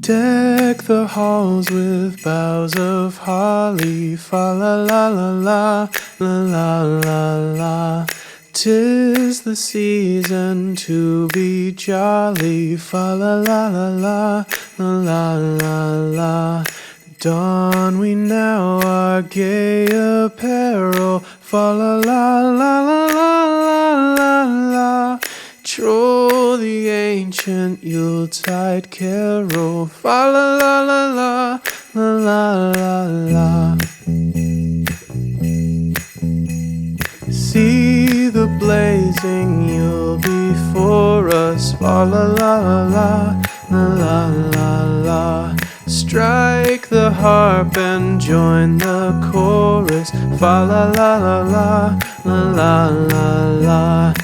Deck the halls with boughs of holly, fa la la la la, la la la la. 'Tis the season to be jolly, fa la la la la, la la la la. Don we now our gay apparel, fa la la la la la la la la. Troll the ancient Yuletide carol, fa la la la la, la la la la. See the blazing Yule before us, fa la la la la, la la la la. Strike the harp and join the chorus, fa la la la la, la la la la.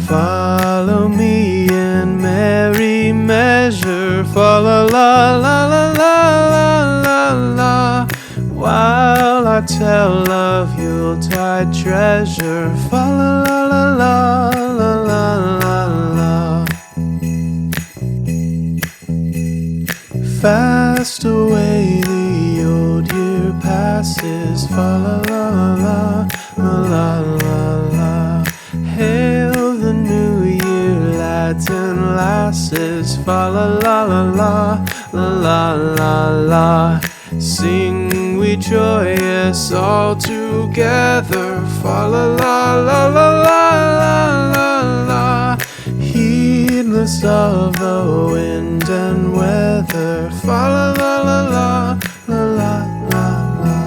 Follow me in merry measure, fa la la la la la la la. While I tell of Yuletide treasure, fa la la la la la la la la. Fast away the old year passes, fa la la la la la la la. Hail the new year, lads and lasses, fa la la la la la la la la. Sing we joyous all together, fa la la la la la la la. Heedless of the wind and weather, fa la la la la la la la la.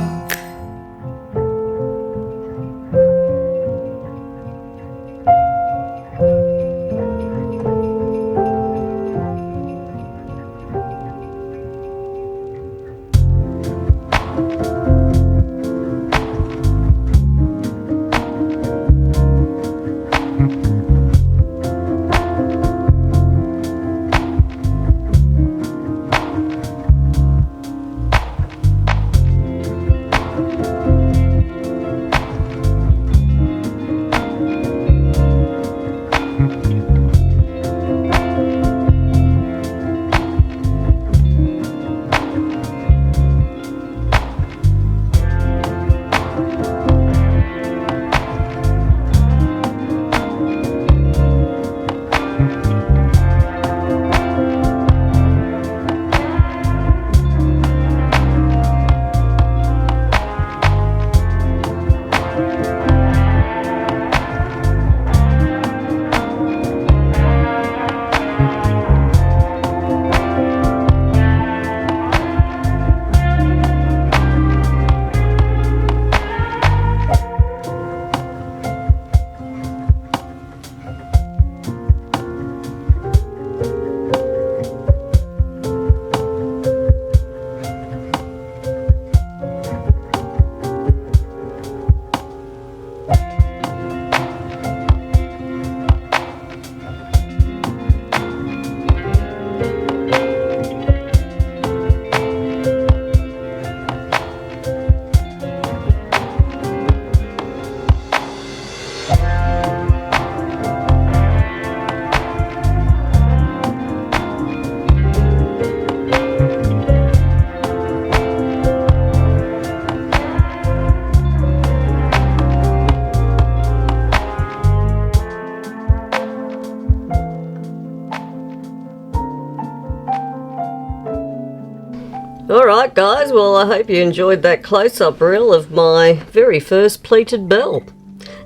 Alright guys, well I hope you enjoyed that close-up reel of my very first pleated bell.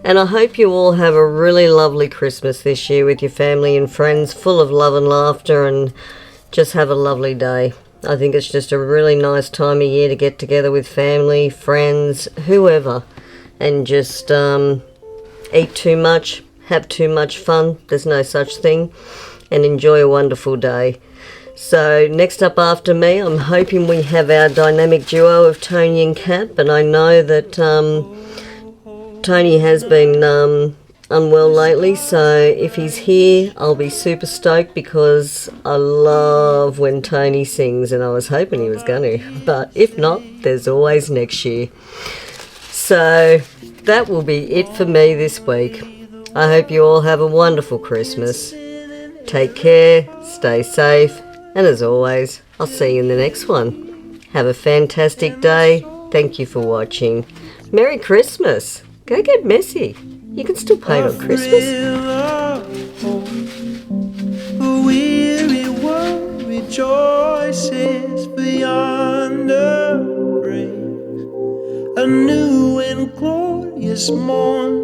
And I hope you all have a really lovely Christmas this year with your family and friends, full of love and laughter, and just have a lovely day. I think it's just a really nice time of year to get together with family, friends, whoever, and just eat too much, have too much fun, there's no such thing, and enjoy a wonderful day. So next up after me, I'm hoping we have our dynamic duo of Tony and Kat, but I know that Tony has been unwell lately, so if he's here I'll be super stoked because I love when Tony sings, and I was hoping he was going to, but if not, there's always next year. So that will be it for me this week. I hope you all have a wonderful Christmas. Take care, stay safe, and as always, I'll see you in the next one. Have a fantastic day. Thank you for watching. Merry Christmas. Go get messy. You can still paint on Christmas. The weary world rejoices beyond the grave. A new and glorious morn